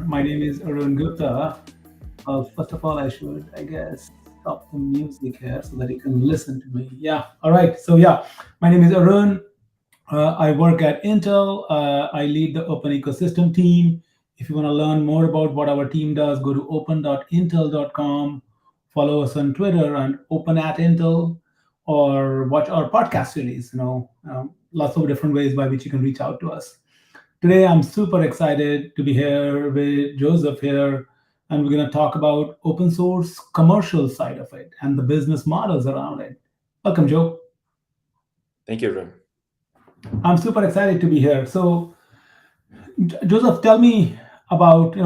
My name is Arun Gupta. First of all, I should, I guess, stop the music here so that you can listen to me. Yeah. All right. My name is Arun. I work at Intel. I lead the open ecosystem team. If you want to learn more about what our team does, go to open.intel.com. Follow us on Twitter and open at Intel, or watch our podcast series. Lots of different ways by which you can reach out to us. Today, I'm super excited to be here with Joseph here, and we're going to talk about open source commercial side of it and the business models around it. Welcome, Joe. Thank you, Arun. I'm super excited to be here. Joseph, tell me about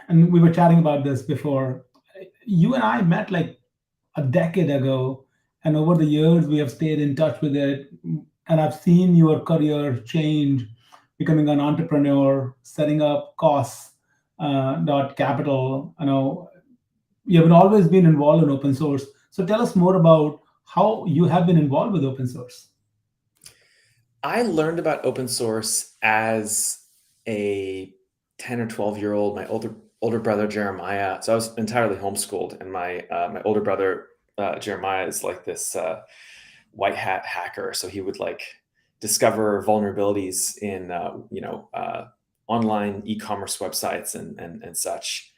and we were chatting about this before. You and I met like a decade ago, and over the years we have stayed in touch with it. And I've seen your career change, becoming an entrepreneur, setting up costs dot capital. You have always been involved in open source. So tell us more about how you have been involved with open source. I learned about open source as a 10 or 12-year-old. My older brother Jeremiah. So I was entirely homeschooled, and my older brother Jeremiah is like this white hat hacker. So he would like discover vulnerabilities in online e-commerce websites and such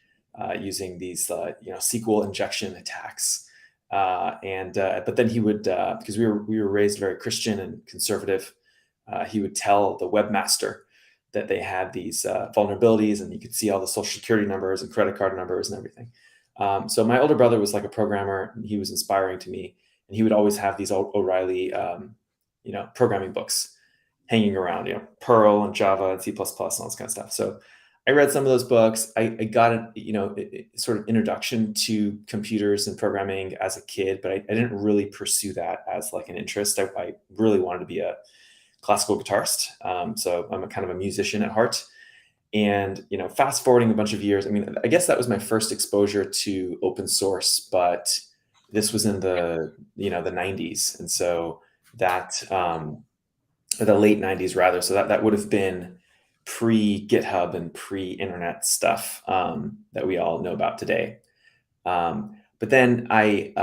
using these SQL injection attacks. But then he would, because we were raised very Christian and conservative, he would tell the webmaster that they had these vulnerabilities, and you could see all the social security numbers and credit card numbers and everything. So my older brother was like a programmer, and he was inspiring to me, and he would always have these O'Reilly, programming books hanging around, Perl and Java and C++ and all this kind of stuff. So I read some of those books. I got sort of introduction to computers and programming as a kid, but I didn't really pursue that as like an interest. I really wanted to be a classical guitarist. So I'm a kind of a musician at heart. And fast forwarding a bunch of years, I mean, I guess that was my first exposure to open source, but this was in the 90s, and so that the late 90s rather. So that would have been pre GitHub and pre internet stuff that we all know about today. But then I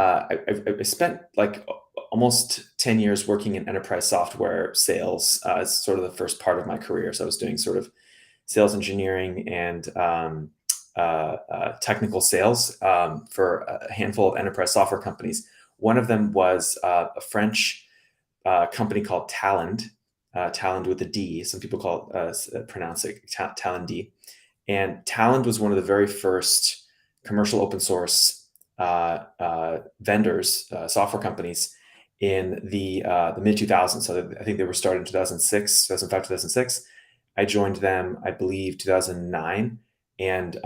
spent like almost 10 years working in enterprise software sales as sort of the first part of my career. So I was doing sort of sales engineering and technical sales for a handful of enterprise software companies. One of them was a French company called Talend, Talend with a D. Some people pronounce it Talend. And Talend was one of the very first commercial open source vendors, software companies in the mid 2000s. So I think they were started in 2006, 2005, 2006. I joined them, I believe, 2009, and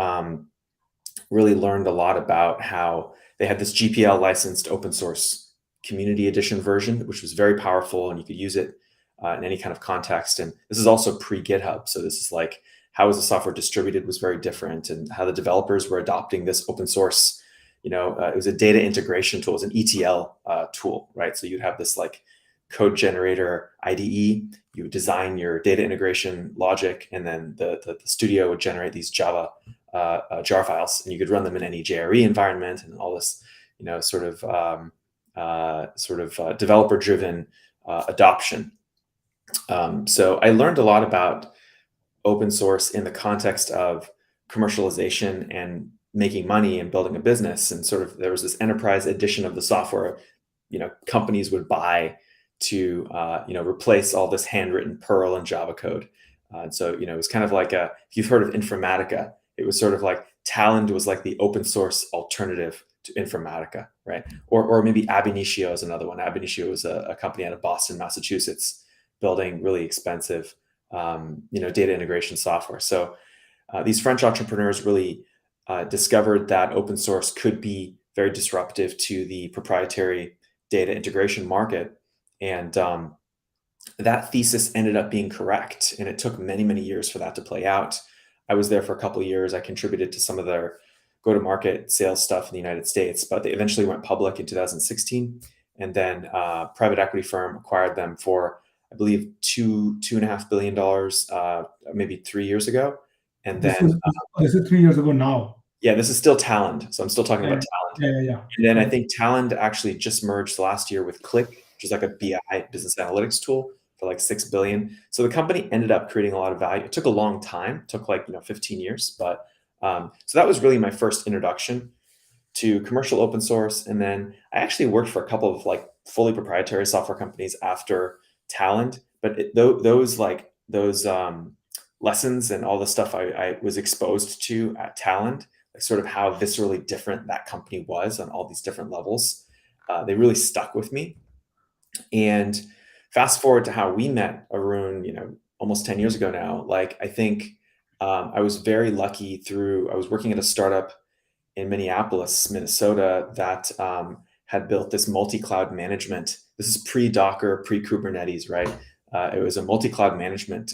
really learned a lot about how they had this GPL licensed open source community edition version, which was very powerful, and you could use it in any kind of context. And this is also pre GitHub. So this is like how was the software distributed was very different, and how the developers were adopting this open source. It was a data integration tool, it was an ETL tool, right? So you'd have this like code generator IDE, you would design your data integration logic, and then the studio would generate these Java jar files, and you could run them in any JRE environment, and all this, developer driven adoption. So I learned a lot about open source in the context of commercialization and making money and building a business. And sort of there was this enterprise edition of the software, companies would buy to, replace all this handwritten Perl and Java code. And so, it was kind of like if you've heard of Informatica, it was sort of like Talend was like the open source alternative to Informatica, right? Or maybe Ab Initio is another one. Ab Initio was a company out of Boston, Massachusetts, building really expensive, data integration software. So these French entrepreneurs really discovered that open source could be very disruptive to the proprietary data integration market. And that thesis ended up being correct. And it took many, many years for that to play out. I was there for a couple of years. I contributed to some of their go-to-market sales stuff in the United States, but they eventually went public in 2016. And then a private equity firm acquired them for, I believe, $2.5 billion, maybe 3 years ago. And This then, is this is 3 years ago now. yeah, this is still Talend. So I'm still talking Yeah, about Talend. yeah, yeah, yeah. And then I Right. think Talend actually just merged last year with Click, which is like a BI business analytics tool for like 6 billion. So the company ended up creating a lot of value. It took a long time, it took like, 15 years, but so that was really my first introduction to commercial open source. And then I actually worked for a couple of like fully proprietary software companies after Talend, but those lessons and all the stuff I was exposed to at Talend, like sort of how viscerally different that company was on all these different levels, they really stuck with me. And fast forward to how we met, Arun, almost 10 years ago now. Like I think I was very lucky through I was working at a startup in Minneapolis, Minnesota, that had built this multi-cloud management. This is pre-Docker, pre-Kubernetes, right? It was a multi-cloud management,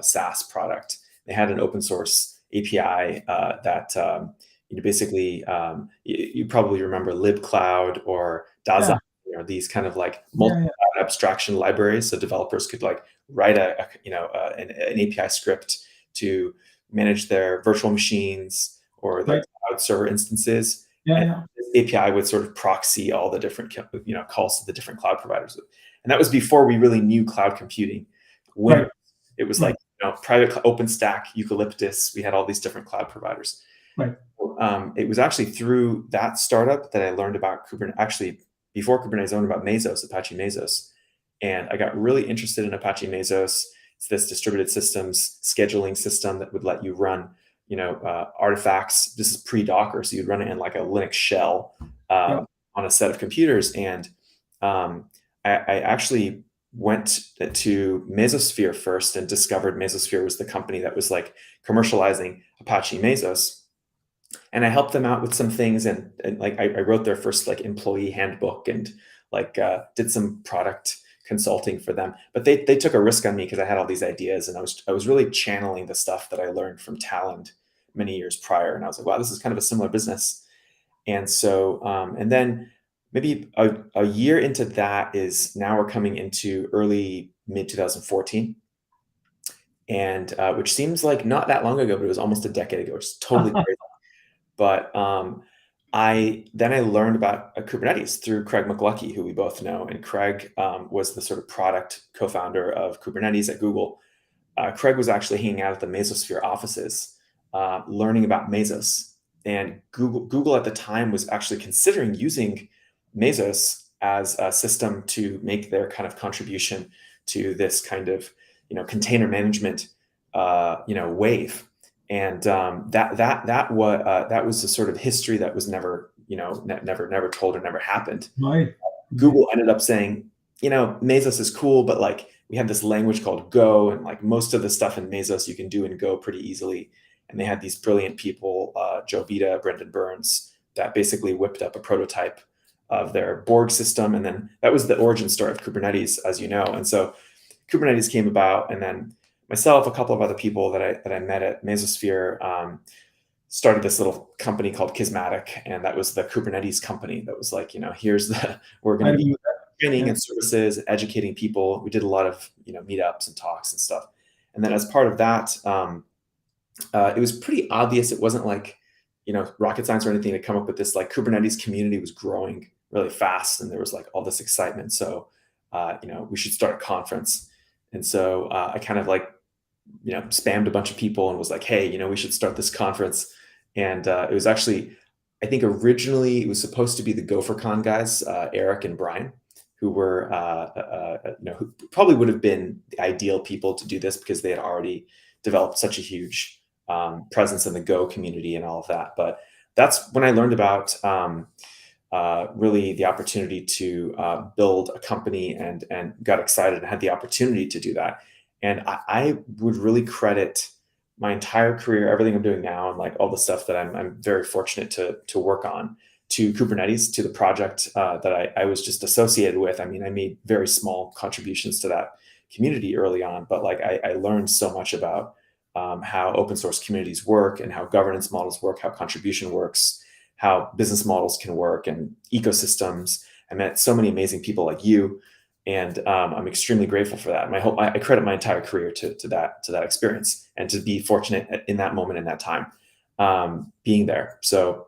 SaaS product. They had an open source API that basically you probably remember libcloud or Yeah, Dasein, these kind of like yeah, yeah. multi-cloud abstraction libraries, so developers could like write an API script to manage their virtual machines or their Right. cloud server instances. Yeah, And yeah. this API would sort of proxy all the different calls to the different cloud providers. And that was before we really knew cloud computing. When Right, it was right, like private OpenStack, Eucalyptus, we had all these different cloud providers. right. It was actually through that startup that I learned about Kubernetes. Actually, before Kubernetes, I learned about Mesos, Apache Mesos, and I got really interested in Apache Mesos. It's this distributed systems scheduling system that would let you run, artifacts. This is pre-Docker, so you'd run it in like a Linux shell Yeah. on a set of computers. And I actually went to Mesosphere first and discovered Mesosphere was the company that was like commercializing Apache Mesos, and I helped them out with some things, and like I wrote their first like employee handbook and like did some product consulting for them. But they took a risk on me because I had all these ideas, and I was really channeling the stuff that I learned from Talend many years prior, and I was like, wow, this is kind of a similar business. And so and then maybe a year into that is now we're coming into early mid 2014, and which seems like not that long ago, but it was almost a decade ago, which is totally crazy. But I learned about Kubernetes through Craig McLuckie, who we both know, and Craig was the sort of product co-founder of Kubernetes at Google. Craig was actually hanging out at the Mesosphere offices, learning about Mesos, and Google at the time was actually considering using Mesos as a system to make their kind of contribution to this kind of container management wave. And that was a sort of history that was never never told or never happened. Right. Right. Google ended up saying, Mesos is cool, but like we have this language called Go, and like most of the stuff in Mesos you can do in Go pretty easily. And they had these brilliant people, Joe Beta, Brendan Burns, that basically whipped up a prototype of their Borg system. And then that was the origin story of Kubernetes, as you know. And so Kubernetes came about, and then myself, a couple of other people that I met at Mesosphere, started this little company called Kismatic, and that was the Kubernetes company. That was like, we're I going to be remember that. training Yeah. and services, educating people. We did a lot of meetups and talks and stuff. And then as part of that, it was pretty obvious. It wasn't like rocket science or anything to come up with this. Like Kubernetes community was growing really fast, and there was like all this excitement. So we should start a conference. And so I kind of like spammed a bunch of people and was like, hey, we should start this conference. And it was actually, I think originally it was supposed to be the GopherCon guys, Eric and Brian, who were, who probably would have been the ideal people to do this because they had already developed such a huge presence in the Go community and all of that. But that's when I learned about really the opportunity to build a company, and got excited and had the opportunity to do that. And I would really credit my entire career, everything I'm doing now, and like all the stuff that I'm very fortunate to work on, to Kubernetes, to the project that I was just associated with. I mean, I made very small contributions to that community early on, but like I learned so much about how open source communities work and how governance models work, how contribution works, how business models can work, and ecosystems. I met so many amazing people like you, And I'm extremely grateful for that. I credit my entire career to that experience, and to be fortunate in that moment, in that time, being there. So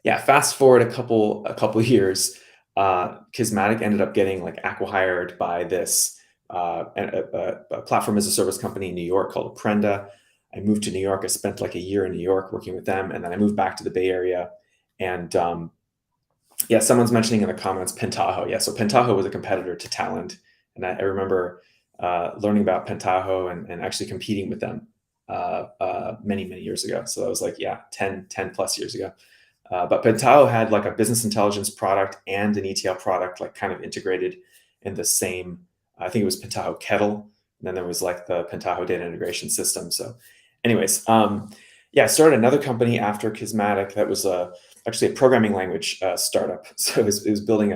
yeah, fast forward a couple years, Kismatic ended up getting like acquired by this a platform as a service company in New York called Apprenda. I moved to New York. I spent like a year in New York working with them, and then I moved back to the Bay Area. And yeah, someone's mentioning in the comments Pentaho. Yeah, so Pentaho was a competitor to Talend, and I remember learning about Pentaho and actually competing with them many, many years ago. So that was like, yeah, 10 plus years ago. But Pentaho had like a business intelligence product and an ETL product, like kind of integrated in the same. I think it was Pentaho Kettle, and then there was like the Pentaho data integration system. So, anyways, yeah, I started another company after Kismatic that was actually a programming language startup. So it was building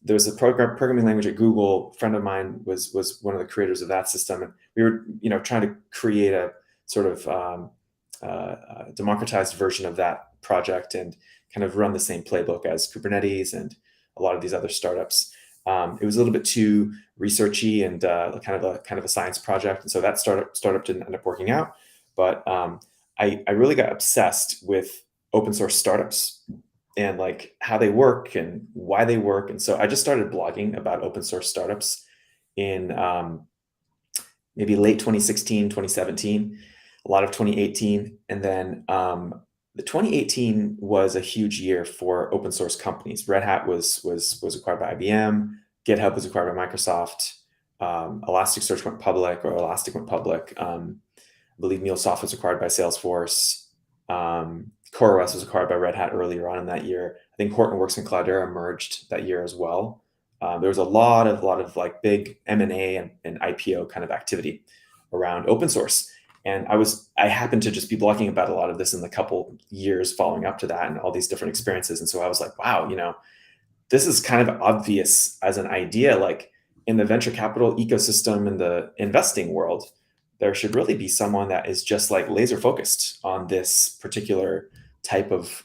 there was a programming language at Google. A friend of mine was one of the creators of that system, and we were trying to create a sort of democratized version of that project, and kind of run the same playbook as Kubernetes and a lot of these other startups. It was a little bit too researchy and kind of a science project, and so that startup didn't end up working out. But I really got obsessed with open source startups and like how they work and why they work, and so I just started blogging about open source startups in maybe late 2016, 2017, a lot of 2018, and then the 2018 was a huge year for open source companies. Red Hat was acquired by IBM. GitHub was acquired by Microsoft. Elasticsearch went public, or Elastic went public. I believe MuleSoft was acquired by Salesforce. CoreOS was acquired by Red Hat earlier on in that year. I think Hortonworks and Cloudera merged that year as well. There was a lot of like big M&A and IPO kind of activity around open source. And I happened to just be blogging about a lot of this in the couple years following up to that, and all these different experiences. And so I was like, wow, this is kind of obvious as an idea. Like in the venture capital ecosystem, in the investing world, there should really be someone that is just like laser focused on this particular type of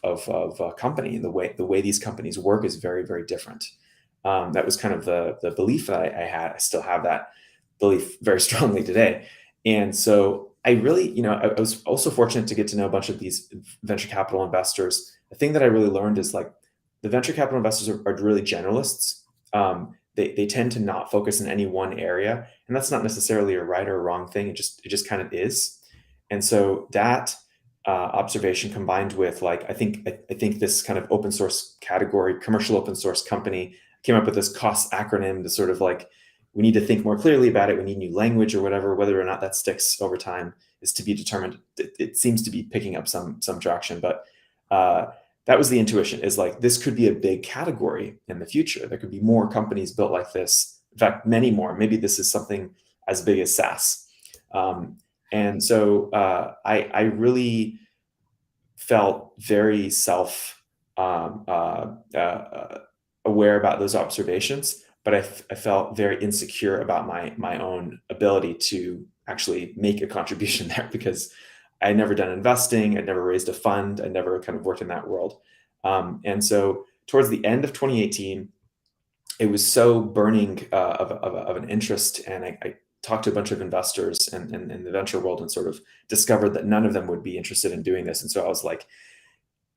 company. And the way these companies work is very, very different. That was kind of the belief that I had. I still have that belief very strongly today. And so I really, I was also fortunate to get to know a bunch of these venture capital investors. The thing that I really learned is like the venture capital investors are really generalists. They tend to not focus in any one area, and that's not necessarily a right or a wrong thing. It just kind of is. And so that observation, combined with like I think this kind of open source category, commercial open source company, came up with this COSS acronym to sort of like, we need to think more clearly about it. We need new language or whatever. Whether or not that sticks over time is to be determined. It seems to be picking up some traction, but that was the intuition, is like, this could be a big category in the future. There could be more companies built like this. In fact, many more. Maybe this is something as big as SaaS. And so I really felt very aware about those observations, but I felt very insecure about my own ability to actually make a contribution there, because I had never done investing. I'd never raised a fund. I never kind of worked in that world. And so towards the end of 2018, it was so burning of an interest. And I talked to a bunch of investors in the venture world, and sort of discovered that none of them would be interested in doing this. And so I was like,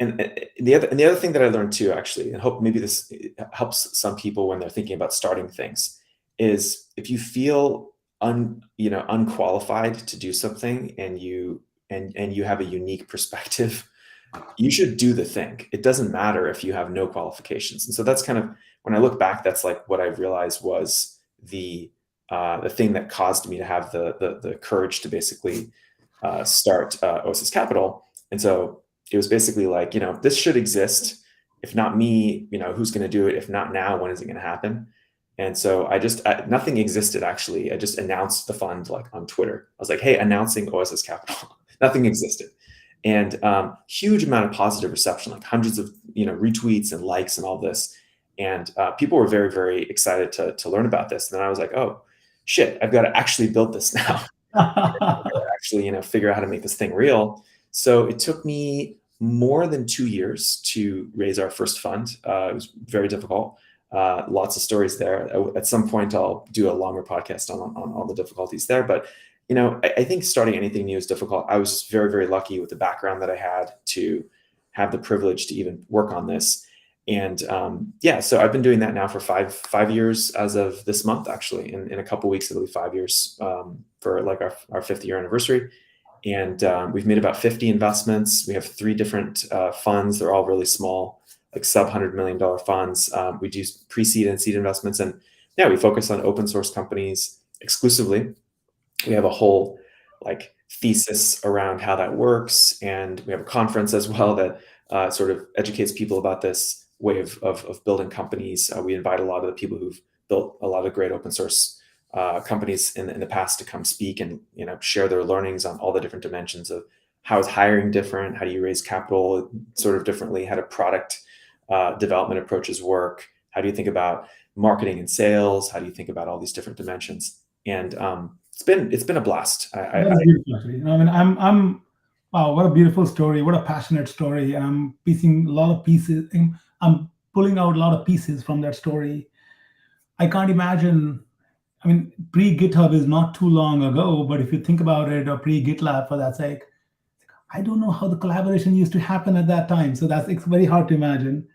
and the other thing that I learned too, actually, and hope maybe this helps some people when they're thinking about starting things, is if you feel unqualified to do something, and you have a unique perspective, you should do the thing. It doesn't matter if you have no qualifications. And so that's kind of, when I look back, that's like what I realized was the thing that caused me to have the courage to basically start OSS Capital. And so it was basically like, this should exist. If not me, who's going to do it? If not now, when is it going to happen? And so nothing existed, actually. I just announced the fund like on Twitter. I was like, hey, announcing OSS Capital. Nothing existed. And huge amount of positive reception, like hundreds of retweets and likes and all this. And people were very, very excited to learn about this. And then I was like, oh, shit, I've got to actually build this now. Actually, figure out how to make this thing real. So it took me more than 2 years to raise our first fund. It was very difficult. Lots of stories there. At some point, I'll do a longer podcast on all the difficulties there. But I think starting anything new is difficult. I was just very, very lucky with the background that I had to have the privilege to even work on this. And so I've been doing that now for five years as of this month. Actually, in a couple of weeks it'll be 5 years for like our 5th year anniversary. And we've made about 50 investments. We have 3 different funds. They're all really small, like sub $100 million funds. We do pre-seed and seed investments, and we focus on open source companies exclusively. We have a whole like thesis around how that works, and we have a conference as well that sort of educates people about this way of building companies. We invite a lot of the people who've built a lot of great open source companies in the past to come speak and share their learnings on all the different dimensions of how is hiring different, how do you raise capital sort of differently, how do product development approaches work, how do you think about marketing and sales, how do you think about all these different dimensions. And it's been a blast. That's beautiful, actually. I mean, I'm wow, what a beautiful story, what a passionate story. I'm piecing a lot of pieces. I'm pulling out a lot of pieces from that story. I can't imagine. I mean, pre-GitHub is not too long ago, but if you think about it, or pre-GitLab for that sake, I don't know how the collaboration used to happen at that time. So it's very hard to imagine.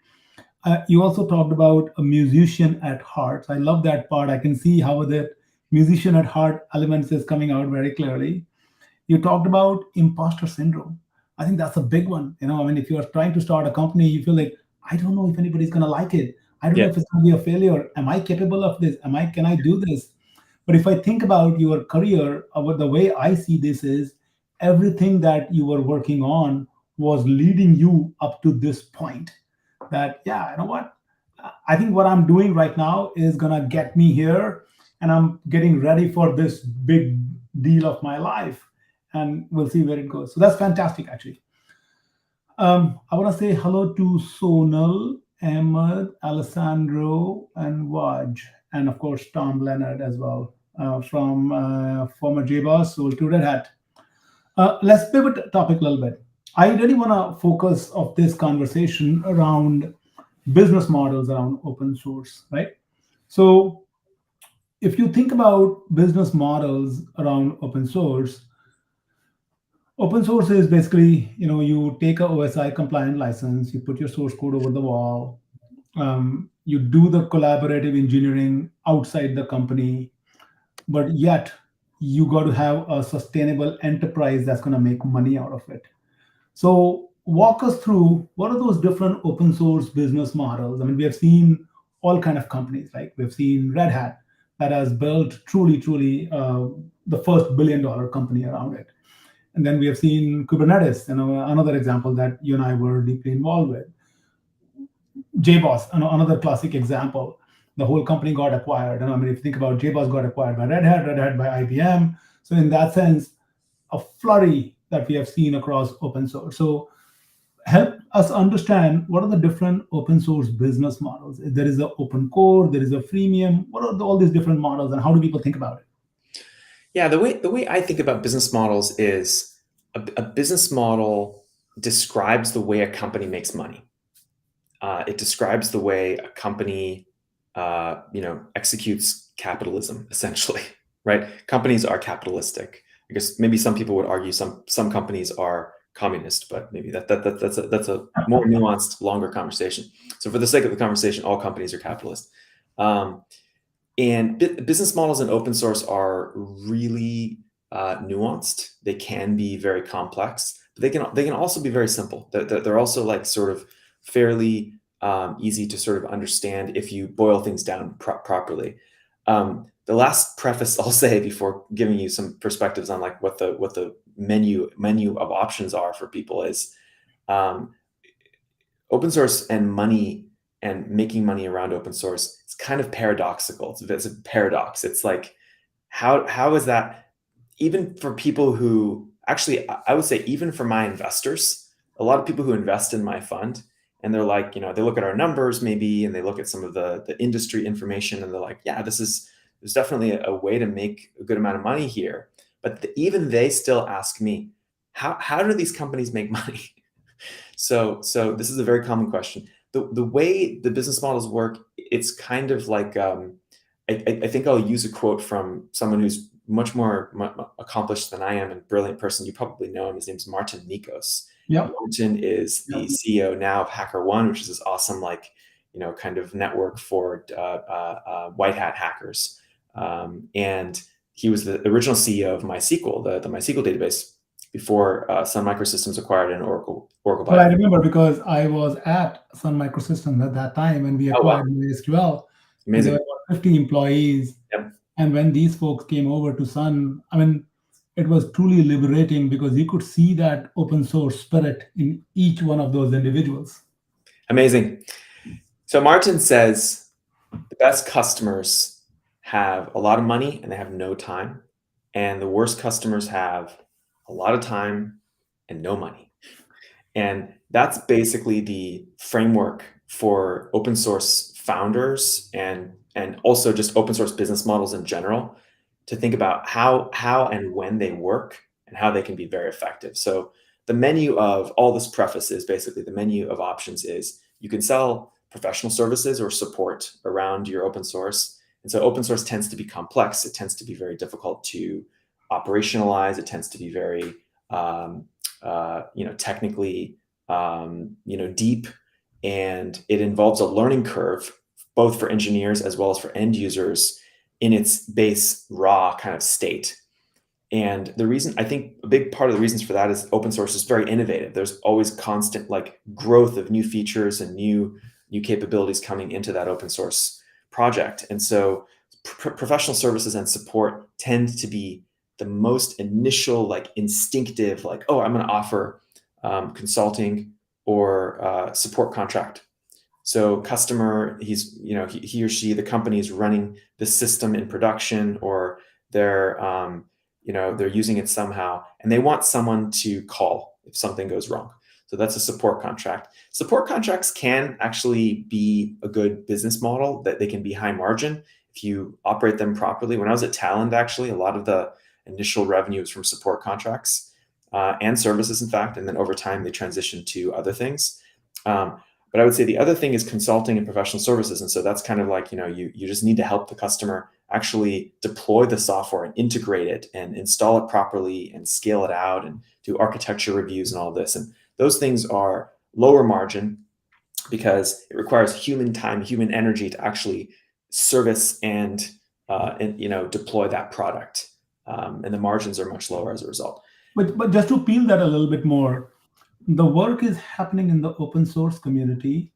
You also talked about a musician at heart. I love that part. I can see how the musician at heart elements is coming out very clearly. You talked about imposter syndrome. I think that's a big one. I mean, if you're trying to start a company, you feel like, I don't know if anybody's going to like it. I don't know if it's going to be a failure. Am I capable of this? Can I do this? But if I think about your career, the way I see this is everything that you were working on was leading you up to this point. That, you know what? I think what I'm doing right now is going to get me here, and I'm getting ready for this big deal of my life, and we'll see where it goes. So that's fantastic, actually. I want to say hello to Sonal, Ahmed, Alessandro, and Vaj, and of course Tom Leonard as well, from former JBoss, sold to Red Hat. Let's pivot the topic a little bit. I really want to focus of this conversation around business models around open source, right? So if you think about business models around open source is basically, you take a OSI compliant license, you put your source code over the wall, you do the collaborative engineering outside the company, but yet you got to have a sustainable enterprise that's going to make money out of it. So walk us through what are those different open source business models. I mean, we have seen all kind of companies, like we've seen Red Hat that has built truly the first $1 billion company around it. And then we have seen Kubernetes, another example that you and I were deeply involved with. JBoss, another classic example. The whole company got acquired. And I mean, if you think about JBoss got acquired by Red Hat by IBM. So in that sense, a flurry that we have seen across open source. So help us understand what are the different open source business models. There is an open core, there is a freemium. What are all these different models, and how do people think about it? Yeah, the way I think about business models is a business model describes the way a company makes money. It describes the way a company, executes capitalism, essentially, right? Companies are capitalistic. I guess maybe some people would argue some companies are communist, but maybe that's a more nuanced, longer conversation. So for the sake of the conversation, all companies are capitalist. And business models in open source are really nuanced. They can be very complex, but they can also be very simple. They're also like sort of fairly easy to sort of understand if you boil things down properly. The last preface I'll say before giving you some perspectives on like what the menu of options are for people is open source and money and making money around open source. It's kind of paradoxical. It's a paradox. It's like how is that even for people who actually, I would say even for my investors, a lot of people who invest in my fund, and they're like, they look at our numbers maybe, and they look at some of the industry information, and they're like, yeah, there's definitely a way to make a good amount of money here. But even they still ask me, how do these companies make money? So this is a very common question. The way the business models work it's kind of like I think I'll use a quote from someone who's much more accomplished than I am and brilliant person. You probably know him. His name's Martin Nikos. Yep. Martin is the Yep. CEO now of HackerOne, which is this awesome, like, kind of network for white hat hackers. And he was the original CEO of MySQL, the MySQL database, before Sun Microsystems acquired it and Oracle Well, by. I remember because I was at Sun Microsystems at that time when we Oh wow, acquired MySQL. So there were amazing. about 50 employees. Yep. And when these folks came over to Sun, I mean, it was truly liberating because you could see that open source spirit in each one of those individuals. Amazing. So Martin says the best customers have a lot of money and they have no time, and the worst customers have a lot of time and no money. And that's basically the framework for open source founders and also just open source business models in general, to think about how and when they work and how they can be very effective. So the menu of all this preface is basically the menu of options is you can sell professional services or support around your open source. And so open source tends to be complex. It tends to be very difficult to operationalize. It tends to be very technically deep, and it involves a learning curve both for engineers as well as for end users in its base raw kind of state. And the reason, I think a big part of the reasons for that is open source is very innovative. There's always constant like growth of new features and new capabilities coming into that open source project. And so professional services and support tend to be the most initial, like instinctive, like, oh, I'm going to offer consulting or support contract. So customer, he or she, the company is running the system in production, or they're they're using it somehow, and they want someone to call if something goes wrong. So that's a support contract. Support contracts can actually be a good business model, that they can be high margin if you operate them properly. When I was at Talend, actually, a lot of the initial revenue was from support contracts and services, in fact, and then over time they transitioned to other things. But I would say the other thing is consulting and professional services. And so that's kind of like, you just need to help the customer actually deploy the software and integrate it and install it properly and scale it out and do architecture reviews and all this. And those things are lower margin because it requires human time, human energy to actually service and deploy that product. And the margins are much lower as a result. But just to peel that a little bit more, the work is happening in the open source community.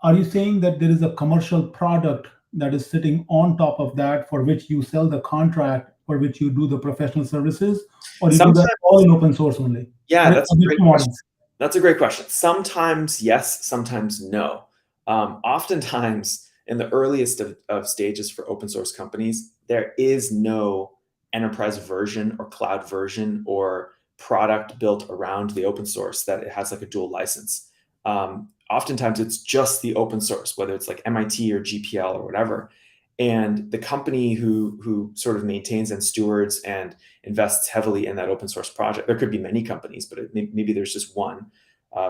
Are you saying that there is a commercial product that is sitting on top of that for which you sell the contract, for which you do the professional services, or you do Sometimes, that all in open source only? yeah, Or that's are a there great two question. models? That's a great question. Sometimes yes, sometimes no. Oftentimes, in the earliest of stages for open source companies, there is no enterprise version or cloud version or product built around the open source that it has like a dual license. Oftentimes, it's just the open source, whether it's like MIT or GPL or whatever. And the company who sort of maintains and stewards and invests heavily in that open source project, there could be many companies, but maybe there's just one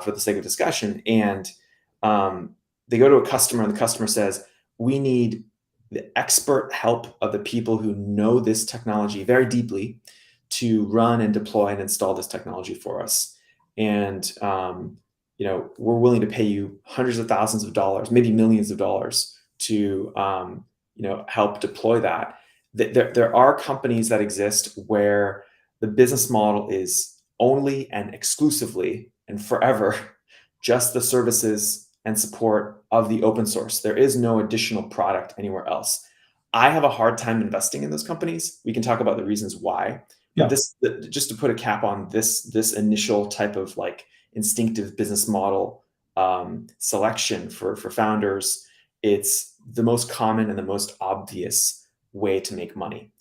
for the sake of discussion. And they go to a customer and the customer says, we need the expert help of the people who know this technology very deeply to run and deploy and install this technology for us. And we're willing to pay you hundreds of thousands of dollars, maybe millions of dollars to help deploy that. There are companies that exist where the business model is only and exclusively and forever just the services and support of the open source. There is no additional product anywhere else. I have a hard time investing in those companies. We can talk about the reasons why. But Yeah. just to put a cap on this initial type of like instinctive business model selection for founders, it's the most common and the most obvious way to make money.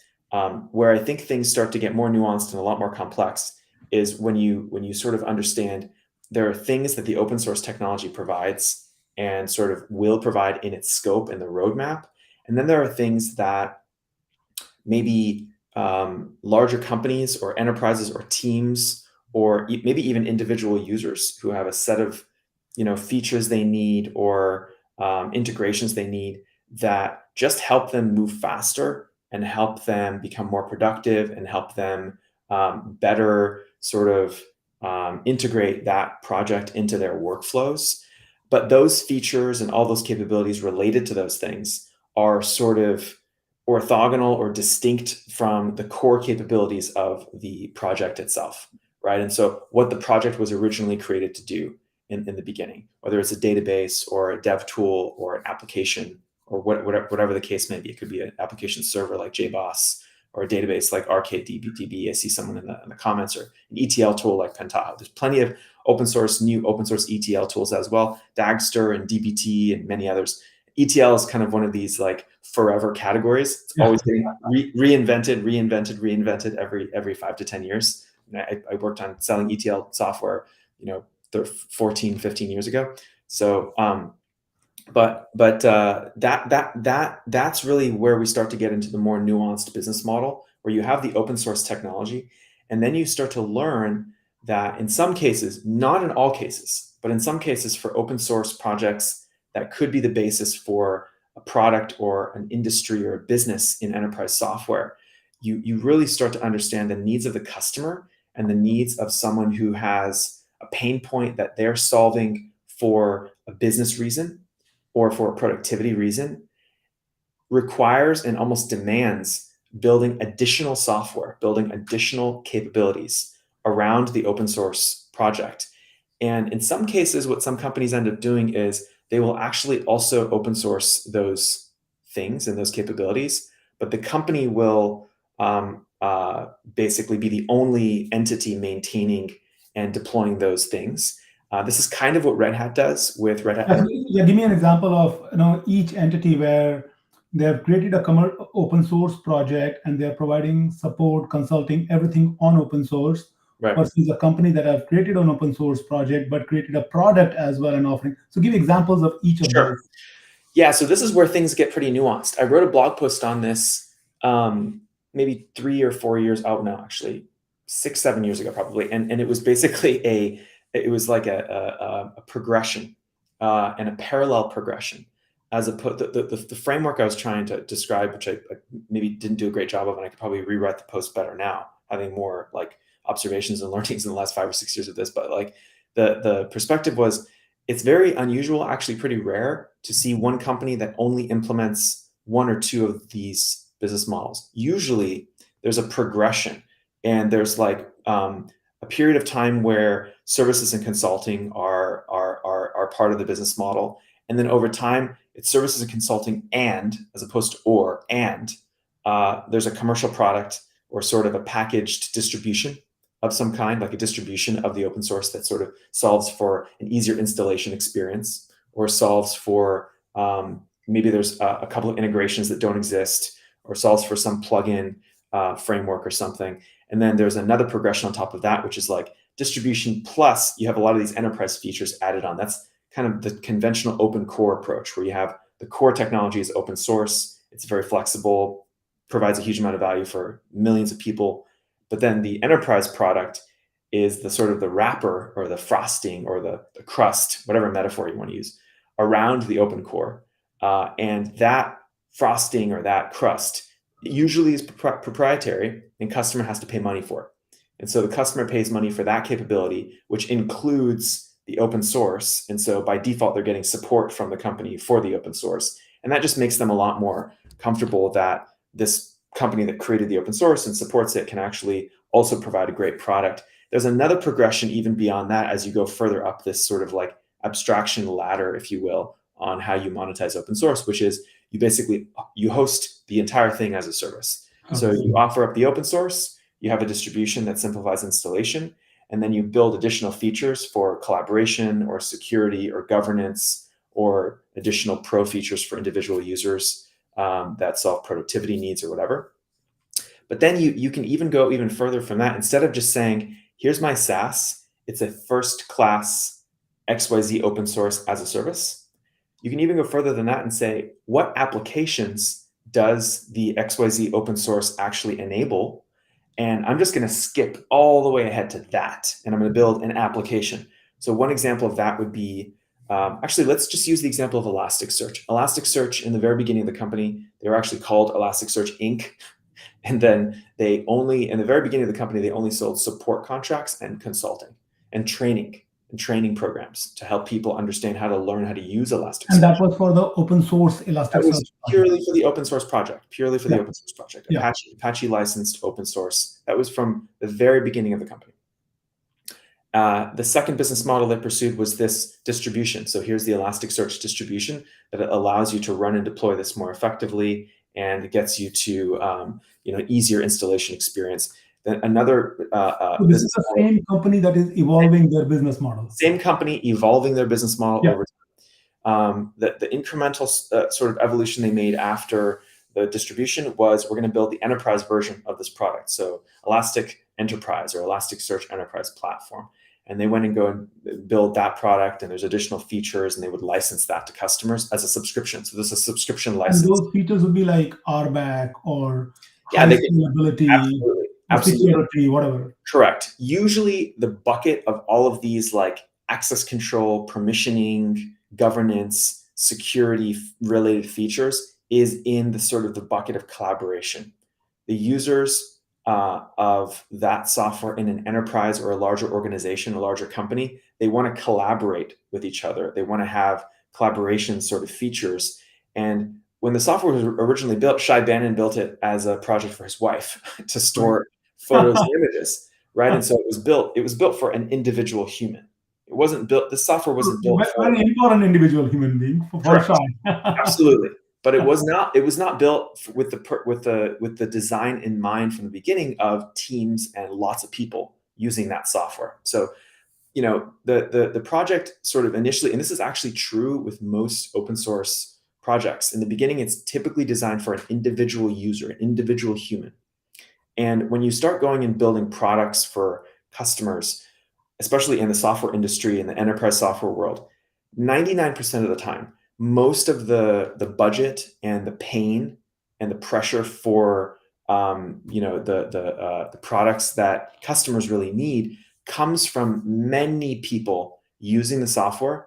Where I think things start to get more nuanced and a lot more complex is when you sort of understand there are things that the open source technology provides and sort of will provide in its scope and the roadmap. And then there are things that maybe larger companies or enterprises or teams or maybe even individual users who have a set of features they need or integrations they need that just help them move faster and help them become more productive and help them better sort of integrate that project into their workflows. But those features and all those capabilities related to those things are sort of orthogonal or distinct from the core capabilities of the project itself, right? And so what the project was originally created to do in the beginning, whether it's a database or a dev tool or an application or whatever the case may be. It could be an application server like JBoss or a database like ArcadeDB. I see someone in the comments, or an ETL tool like Pentaho. There's plenty of new open source ETL tools as well, Dagster and dbt and many others. ETL is kind of one of these like forever categories. It's always getting reinvented every 5 to 10 years. I worked on selling ETL software, 14, 15 years ago. So, that's really where we start to get into the more nuanced business model, where you have the open source technology, and then you start to learn that in some cases, not in all cases, but in some cases for open source projects that could be the basis for a product or an industry or a business in enterprise software, you really start to understand the needs of the customer and the needs of someone who has a pain point that they're solving for a business reason or for a productivity reason, requires and almost demands building additional software, building additional capabilities around the open source project. And in some cases, what some companies end up doing is they will actually also open source those things and those capabilities, but the company will basically be the only entity maintaining and deploying those things. This is kind of what Red Hat does with Red Hat. Yeah, give me an example of each entity where they have created a open source project and they're providing support, consulting, everything on open source, Right. versus a company that have created an open source project but created a product as well and offering. So give examples of each of Sure. those. Yeah, so this is where things get pretty nuanced. I wrote a blog post on this maybe 3 or 4 years out now, actually 6, 7 years ago probably, and it was basically a progression and a parallel progression, as opposed the framework I was trying to describe, which I maybe didn't do a great job of, and I could probably rewrite the post better now, having more like observations and learnings in the last 5 or 6 years of this. But like the perspective was, it's very unusual, actually pretty rare, to see one company that only implements one or two of these business models. Usually there's a progression, and there's like a period of time where services and consulting are part of the business model. And then over time, it's services and consulting and, as opposed to or, and there's a commercial product or sort of a packaged distribution of some kind, like a distribution of the open source that sort of solves for an easier installation experience, or solves for maybe there's a couple of integrations that don't exist, or solves for some plugin framework or something. And then there's another progression on top of that, which is like distribution plus you have a lot of these enterprise features added on. That's kind of the conventional open core approach, where you have the core technology is open source, it's very flexible, provides a huge amount of value for millions of people. But then the enterprise product is the sort of the wrapper or the frosting or the crust, whatever metaphor you want to use, around the open core. And that frosting or that crust usually is proprietary, and customer has to pay money for it. And so the customer pays money for that capability, which includes the open source. And so by default, they're getting support from the company for the open source. And that just makes them a lot more comfortable that this company that created the open source and supports it can actually also provide a great product. There's another progression even beyond that as you go further up this sort of like abstraction ladder, if you will, on how you monetize open source, which is you host the entire thing as a service. Okay. So you offer up the open source, you have a distribution that simplifies installation, and then you build additional features for collaboration or security or governance or additional pro features for individual users that solve productivity needs or whatever. But then you can even go even further from that. Instead of just saying, here's my SaaS, it's a first class XYZ open source as a service. You can even go further than that and say, what applications does the XYZ open source actually enable? And I'm just going to skip all the way ahead to that, and I'm going to build an application. So one example of that would be Actually, let's just use the example of Elasticsearch. Elasticsearch, in the very beginning of the company, they were actually called Elasticsearch Inc. And then in the very beginning of the company, they only sold support contracts and consulting and training programs to help people understand how to learn how to use And Elasticsearch. that was for the open source That Elasticsearch was project. purely for the open source project, Yeah, yeah. Apache licensed open source. That was from the very beginning of the company. The second business model they pursued was this distribution. So here's the Elasticsearch distribution that allows you to run and deploy this more effectively and gets you to easier installation experience. Then another So this is business the model, same company that is evolving their business model. same company evolving their business model Yeah. over time. The incremental sort of evolution they made after the distribution was, we're going to build the enterprise version of this product. So Elastic Enterprise or Elasticsearch Enterprise Platform. And they went and go and build that product, and there's additional features, and they would license that to customers as a subscription. So there's a subscription And license. those features would be like RBAC or Yeah, high they could scalability or absolutely. security, whatever. Correct. Usually the bucket of all of these, like access control, permissioning, governance, security related features, is in the sort of the bucket of collaboration. The users of that software in an enterprise or a larger organization, a larger company, they want to collaborate with each other. They want to have collaboration sort of features. And when the software was originally built, Shai Bannon built it as a project for his wife to store photos and images, right? And so it was built for an individual human. It wasn't built, the software wasn't built for Very important individual human being for correct. Shai. Absolutely. But it was not built with the design in mind from the beginning of teams and lots of people using that software. So, the project sort of initially, and this is actually true with most open source projects. In the beginning, it's typically designed for an individual user, an individual human. And when you start going and building products for customers, especially in the software industry, in the enterprise software world, 99% of the time, most of the budget and the pain and the pressure for the products that customers really need comes from many people using the software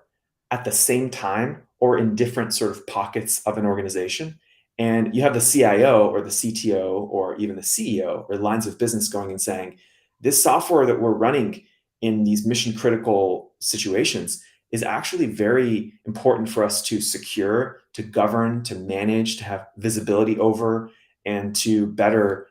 at the same time or in different sort of pockets of an organization. And you have the CIO or the CTO or even the CEO or lines of business going and saying, this software that we're running in these mission critical situations is actually very important for us to secure, to govern, to manage, to have visibility over, and to better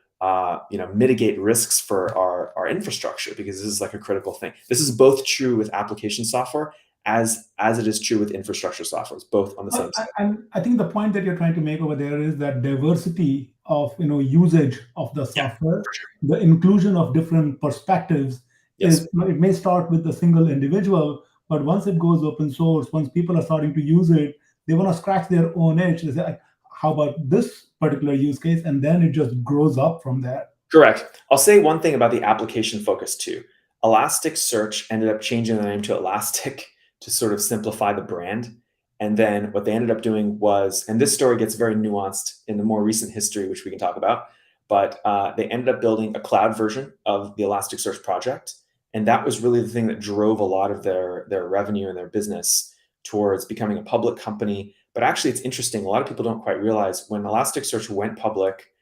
mitigate risks for our infrastructure, because this is like a critical thing. This is both true with application software as it is true with infrastructure software. It's both on the same side. And I think the point that you're trying to make over there is that diversity of usage of the Yeah, software, for sure. the inclusion of different perspectives Yes. it may start with a single individual, but once it goes open source, once people are starting to use it, they want to scratch their own itch. They say, like, how about this particular use case? And then it just grows up from there. Correct. I'll say one thing about the application focus too. Elasticsearch ended up changing the name to Elastic to sort of simplify the brand. And then what they ended up doing was, and this story gets very nuanced in the more recent history, which we can talk about, but they ended up building a cloud version of the Elasticsearch project. And that was really the thing that drove a lot of their revenue and their business towards becoming a public company. But actually, it's interesting. A lot of people don't quite realize when Elasticsearch went public,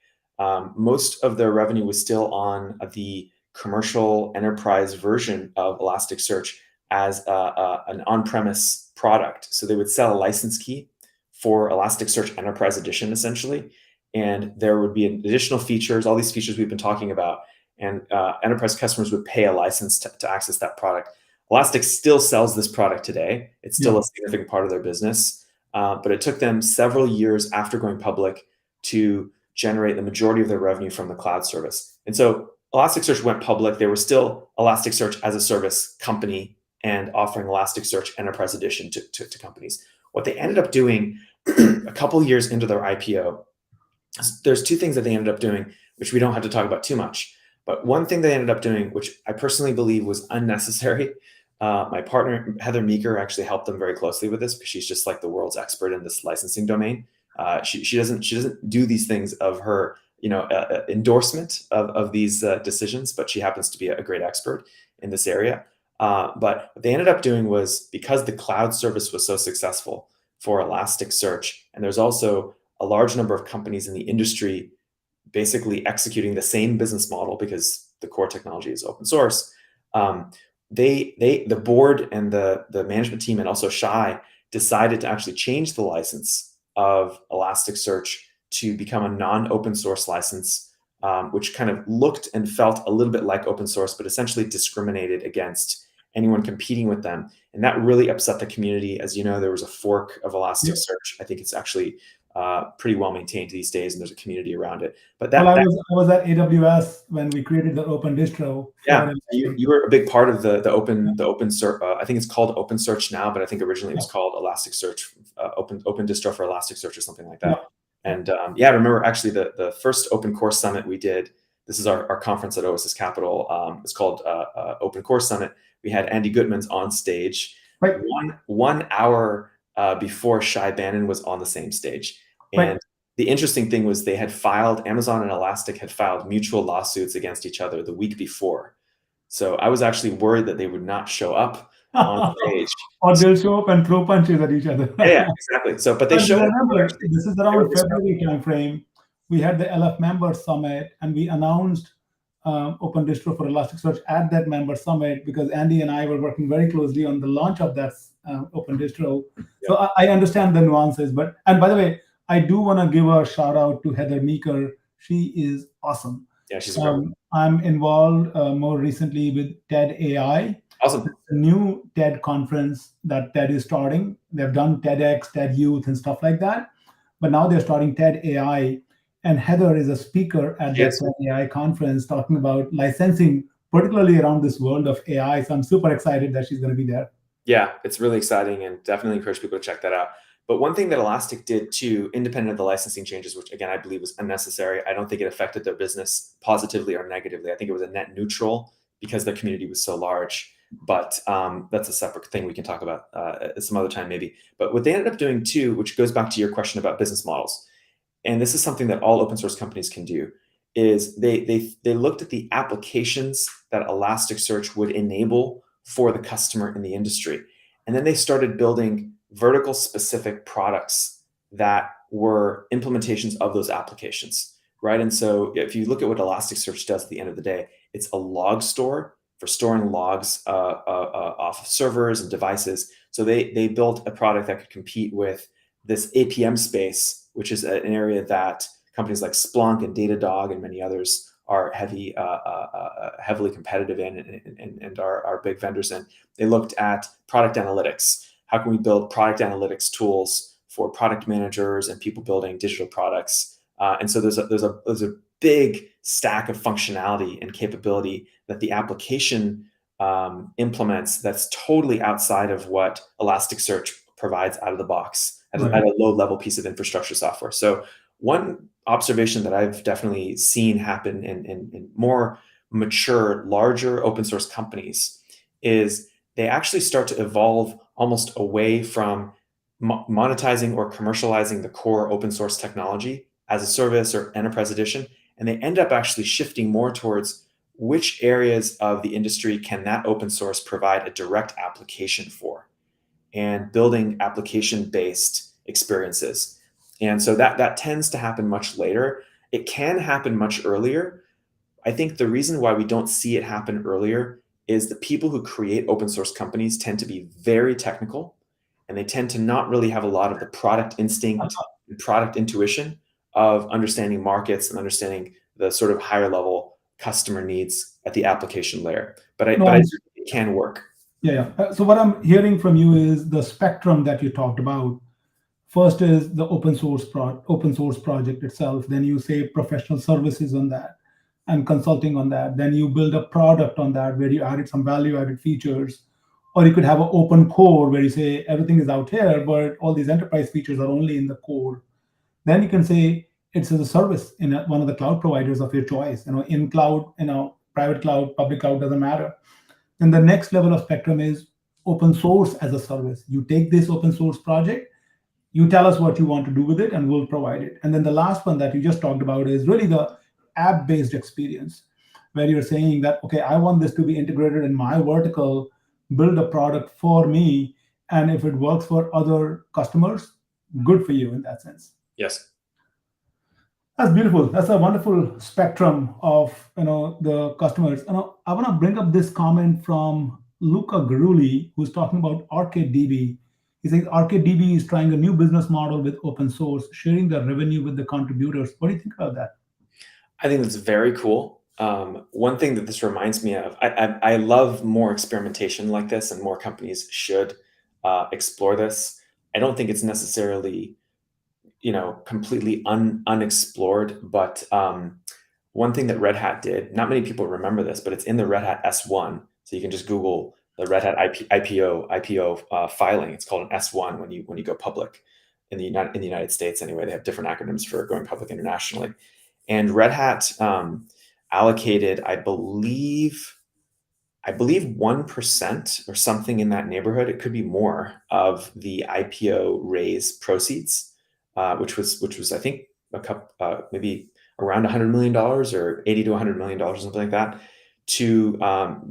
most of their revenue was still on the commercial enterprise version of Elasticsearch as an on-premise product. So they would sell a license key for Elasticsearch Enterprise Edition, essentially, and there would be additional features, all these features we've been talking about, and enterprise customers would pay a license to access that product. Elastic still sells this product today. It's still a significant part of their business, but it took them several years after going public to generate the majority of their revenue from the cloud service. And so Elasticsearch went public. They were still Elasticsearch as a service company and offering Elasticsearch Enterprise Edition to companies. What they ended up doing a couple years into their IPO, there's two things that they ended up doing, which we don't have to talk about too much. But one thing they ended up doing, which I personally believe was unnecessary, my partner, Heather Meeker, actually helped them very closely with this because she's just like the world's expert in this licensing domain. She doesn't do these things of her endorsement of these decisions, but she happens to be a great expert in this area. But what they ended up doing was, because the cloud service was so successful for Elasticsearch, and there's also a large number of companies in the industry basically executing the same business model because the core technology is open source. The board and the management team and also Shai decided to actually change the license of Elasticsearch to become a non-open source license, which kind of looked and felt a little bit like open source, but essentially discriminated against anyone competing with them. And that really upset the community. As you know, there was a fork of Elasticsearch. I think it's actually pretty well maintained these days, and there's a community around it. But Well, I was at AWS when we created the open distro. Yeah, you were a big part of the open search. I think it's called OpenSearch now, but I think originally it was called Elasticsearch, open distro for Elasticsearch or something like that. Yeah. And I remember actually the first Open Core Summit we did. This is our conference at OSS Capital. It's called Open Core Summit. We had Andy Gutmans on stage, Right. 1 hour before Shai Bannon was on the same stage. And Right. the interesting thing was Amazon and Elastic had filed mutual lawsuits against each other the week before. So I was actually worried that they would not show up on stage. Or they'll show up and throw punches at each other. Yeah, exactly. So, but they showed up. Remember, this is around were February timeframe. We had the LF member summit, and we announced Open Distro for Elasticsearch at that member summit because Andy and I were working very closely on the launch of that Open Distro. Yeah. So I understand the nuances. And by the way, I do want to give a shout out to Heather Meeker. She is awesome. Yeah, she's incredible. I'm involved more recently with TED AI. Awesome. It's a new TED conference that TED is starting. They've done TEDx, TED Youth, and stuff like that. But now they're starting TED AI. And Heather is a speaker at the TED AI conference talking about licensing, particularly around this world of AI. So I'm super excited that she's going to be there. Yeah, it's really exciting, and definitely encourage people to check that out. But one thing that Elastic did too, independent of the licensing changes, which again, I believe was unnecessary, I don't think it affected their business positively or negatively. I think it was a net neutral because their community was so large. But that's a separate thing we can talk about some other time maybe. But what they ended up doing too, which goes back to your question about business models, and this is something that all open source companies can do, is they looked at the applications that Elasticsearch would enable for the customer in the industry. And then they started building vertical specific products that were implementations of those applications, right? And so if you look at what Elasticsearch does at the end of the day, it's a log store for storing logs off of servers and devices. So they built a product that could compete with this APM space, which is an area that companies like Splunk and Datadog and many others are heavily competitive in and are big vendors in. They looked at product analytics. How can we build product analytics tools for product managers and people building digital products? And so there's a big stack of functionality and capability that the application implements that's totally outside of what Elasticsearch provides out of the box at a low-level piece of infrastructure software. So one observation that I've definitely seen happen in more mature, larger open source companies is they actually start to evolve almost away from monetizing or commercializing the core open source technology as a service or enterprise edition. And they end up actually shifting more towards which areas of the industry can that open source provide a direct application for, and building application-based experiences. And so that tends to happen much later. It can happen much earlier. I think the reason why we don't see it happen earlier is the people who create open source companies tend to be very technical, and they tend to not really have a lot of the product instinct and product intuition of understanding markets and understanding the sort of higher level customer needs at the application layer. But I think it can work. Yeah. So what I'm hearing from you is the spectrum that you talked about. First is the open source project itself. Then you say professional services on that and consulting on that. Then you build a product on that where you added some value-added features. Or you could have an open core where you say everything is out here, but all these enterprise features are only in the core. Then you can say it's as a service in one of the cloud providers of your choice. In cloud, private cloud, public cloud, doesn't matter. Then the next level of spectrum is open source as a service. You take this open source project, you tell us what you want to do with it, and we'll provide it. And then the last one that you just talked about is really the app-based experience, where you're saying that, okay, I want this to be integrated in my vertical, build a product for me, and if it works for other customers, good for you in that sense. Yes. That's beautiful. That's a wonderful spectrum of the customers. I want to bring up this comment from Luca Garuli, who's talking about ArcadeDB. He says ArcadeDB is trying a new business model with open source, sharing the revenue with the contributors. What do you think about that? I think that's very cool. One thing that this reminds me of, I love more experimentation like this, and more companies should explore this. I don't think it's necessarily, completely unexplored, but one thing that Red Hat did, not many people remember this, but it's in the Red Hat S1. So you can just Google the Red Hat IPO filing. It's called an S1 when you go public in the United States. Anyway, they have different acronyms for going public internationally. And Red Hat allocated, I believe 1% or something in that neighborhood. It could be more of the IPO raise proceeds, which was I think maybe around $100 million or 80 to $100 million, something like that, to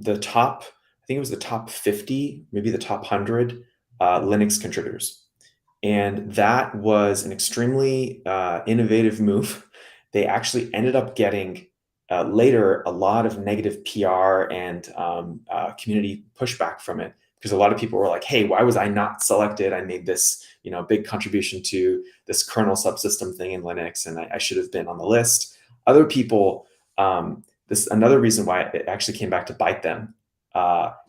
the top. I think it was the top 50, maybe the top 100 Linux contributors, and that was an extremely innovative move. They actually ended up getting later a lot of negative PR and community pushback from it, because a lot of people were like, "Hey, why was I not selected? I made this big contribution to this kernel subsystem thing in Linux, and I should have been on the list." Other people, this another reason why it actually came back to bite them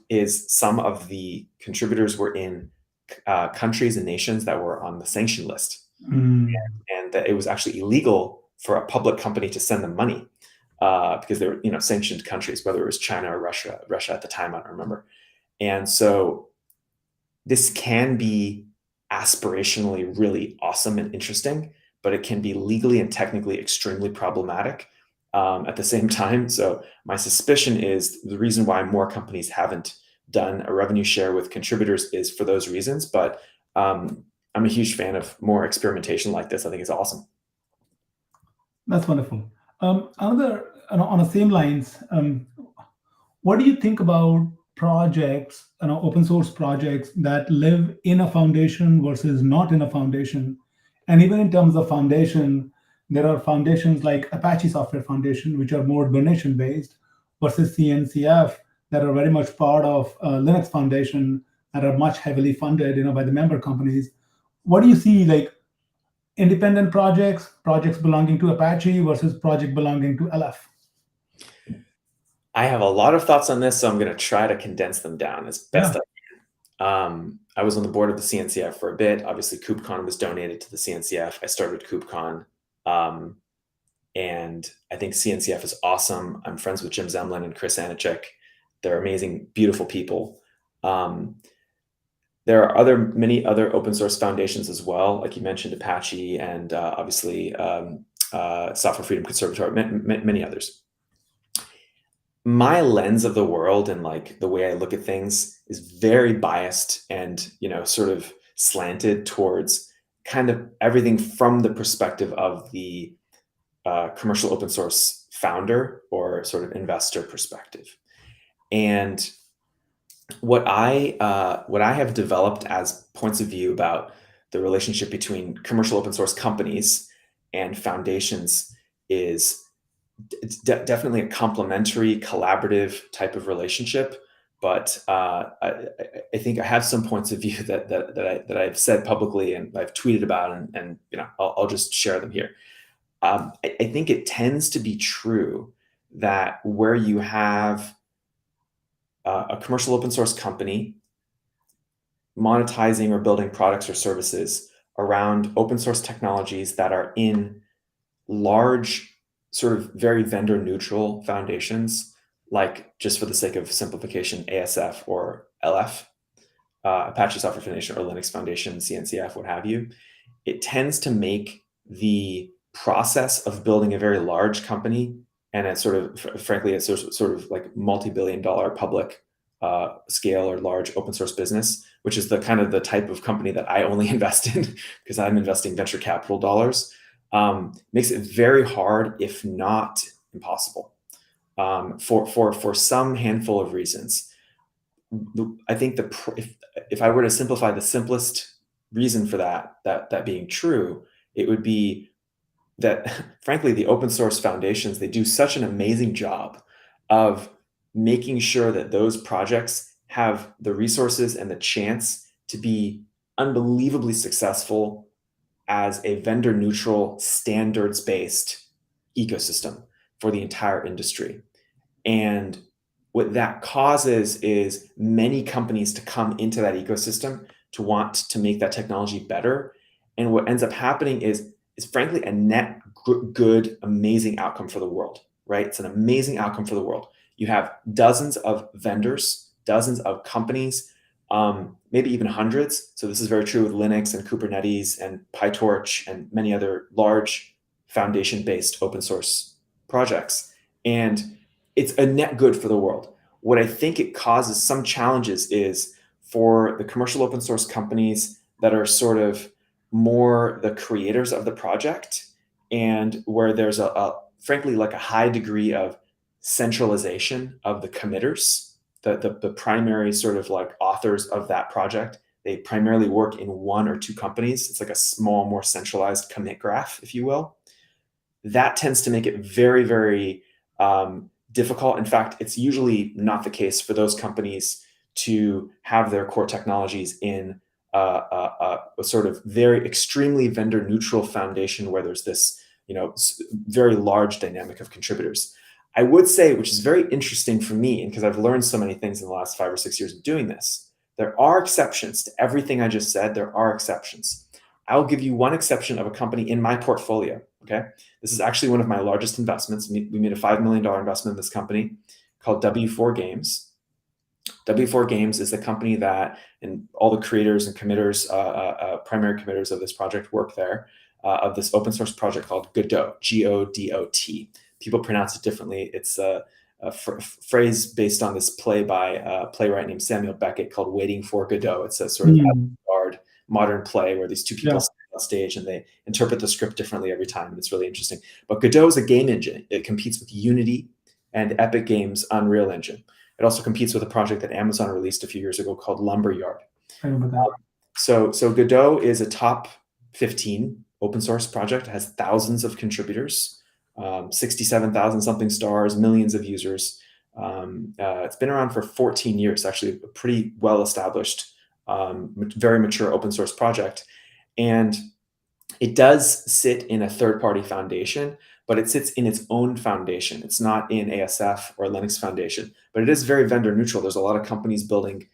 is some of the contributors were in countries and nations that were on the sanction list, and that it was actually illegal for a public company to send them money because they were sanctioned countries, whether it was China or Russia at the time, I don't remember. And so this can be aspirationally really awesome and interesting, but it can be legally and technically extremely problematic at the same time. So my suspicion is the reason why more companies haven't done a revenue share with contributors is for those reasons. But I'm a huge fan of more experimentation like this. I think it's awesome. That's wonderful. Another, on the same lines, what do you think about projects, open source projects that live in a foundation versus not in a foundation? And even in terms of foundation, there are foundations like Apache Software Foundation, which are more donation based, versus CNCF that are very much part of Linux Foundation that are much heavily funded, by the member companies. What do you see, like independent projects belonging to Apache versus project belonging to LF? I have a lot of thoughts on this, so I'm going to try to condense them down as best I can. I was on the board of the CNCF for a bit. Obviously, KubeCon was donated to the CNCF. I started KubeCon, and I think CNCF is awesome. I'm friends with Jim Zemlin and Chris Anichek. They're amazing, beautiful people. There are many other open source foundations as well, like you mentioned, Apache, and obviously Software Freedom Conservatory, many others. My lens of the world and like the way I look at things is very biased and sort of slanted towards kind of everything from the perspective of the commercial open source founder or sort of investor perspective. And what I have developed as points of view about the relationship between commercial open source companies and foundations is it's definitely a complementary, collaborative type of relationship. But I think I have some points of view that I've said publicly and I've tweeted about, and I'll just share them here. I think it tends to be true that where you have a commercial open source company monetizing or building products or services around open source technologies that are in large, sort of very vendor neutral foundations, like, just for the sake of simplification, ASF or LF, Apache Software Foundation or Linux Foundation, CNCF, what have you, it tends to make the process of building a very large company and it's sort of, frankly, it's sort of like multi-billion-dollar public scale or large open source business, which is the kind of the type of company that I only invest in because I'm investing venture capital dollars, makes it very hard, if not impossible, for some handful of reasons. I think if I were to simplify, the simplest reason for that being true, it would be that frankly, the open source foundations, they do such an amazing job of making sure that those projects have the resources and the chance to be unbelievably successful as a vendor neutral, standards based ecosystem for the entire industry. And what that causes is many companies to come into that ecosystem to want to make that technology better. And what ends up happening is frankly a net good, amazing outcome for the world, right? It's an amazing outcome for the world. You have dozens of vendors, dozens of companies, maybe even hundreds. So this is very true with Linux and Kubernetes and PyTorch and many other large foundation-based open source projects. And it's a net good for the world. What I think it causes some challenges is for the commercial open source companies that are sort of more the creators of the project, and where there's frankly like a high degree of centralization of the committers, the primary sort of like authors of that project. They primarily work in one or two companies. It's like a small, more centralized commit graph, if you will. That tends to make it very, very difficult. In fact, it's usually not the case for those companies to have their core technologies in a sort of very extremely vendor neutral foundation where there's this, very large dynamic of contributors. I would say, which is very interesting for me, and because I've learned so many things in the last 5 or 6 years of doing this, there are exceptions to everything I just said. There are exceptions. I'll give you one exception of a company in my portfolio. Okay. This is actually one of my largest investments. We made a $5 million investment in this company called W4 Games. W4 Games is the company that, and all the creators and committers, primary committers of this project work there, of this open source project called Godot, Godot. People pronounce it differently. It's a phrase based on this play by a playwright named Samuel Beckett called Waiting for Godot. It's a sort of avant-garde modern play where these two people stand on stage and they interpret the script differently every time. And it's really interesting. But Godot is a game engine. It competes with Unity and Epic Games' Unreal Engine. It also competes with a project that Amazon released a few years ago called Lumberyard. I remember that. So Godot is a top 15 open source project. It has thousands of contributors, 67,000 something stars, millions of users. It's been around for 14 years, actually a pretty well-established, very mature open source project. And it does sit in a third-party foundation, but it sits in its own foundation. It's not in ASF or Linux Foundation, but it is very vendor neutral. There's a lot of companies building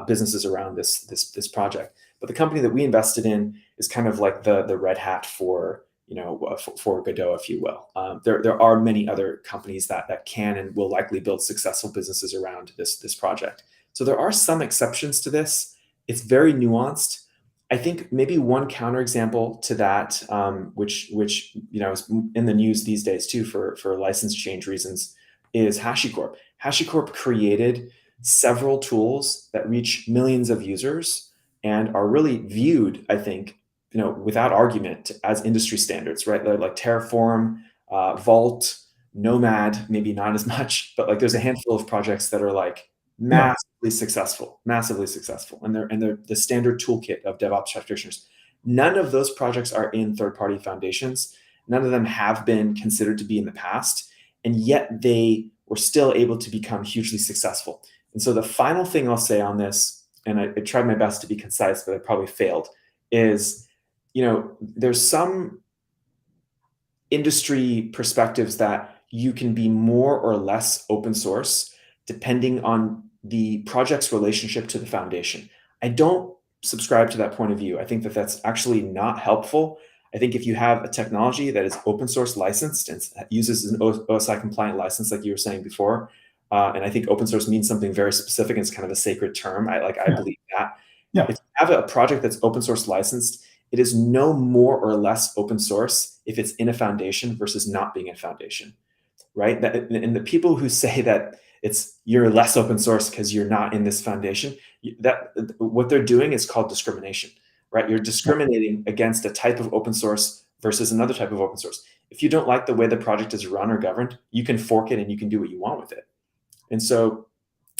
businesses around this project. But the company that we invested in is kind of like the Red Hat for Godot, if you will. There are many other companies that can and will likely build successful businesses around this project. So there are some exceptions to this. It's very nuanced. I think maybe one counterexample to that, which is in the news these days too for license change reasons, is HashiCorp. HashiCorp created several tools that reach millions of users and are really viewed, I think, without argument, as industry standards, right? Like Terraform, Vault, Nomad, maybe not as much, but like there's a handful of projects that are like massively successful, and they're the standard toolkit of DevOps practitioners. None of those projects are in third-party foundations. None of them have been considered to be in the past, and yet they were still able to become hugely successful. And so the final thing I'll say on this, and I tried my best to be concise, but I probably failed, is there's some industry perspectives that you can be more or less open source depending on the project's relationship to the foundation. I don't subscribe to that point of view. I think that that's actually not helpful. I think if you have a technology that is open source licensed and uses an OSI compliant license, like you were saying before, and I think open source means something very specific. And it's kind of a sacred term. I believe that. Yeah. If you have a project that's open source licensed, it is no more or less open source if it's in a foundation versus not being a foundation, right? And the people who say that you're less open source because you're not in this foundation, that what they're doing is called discrimination, right? You're discriminating against a type of open source versus another type of open source. If you don't like the way the project is run or governed, you can fork it and you can do what you want with it. And so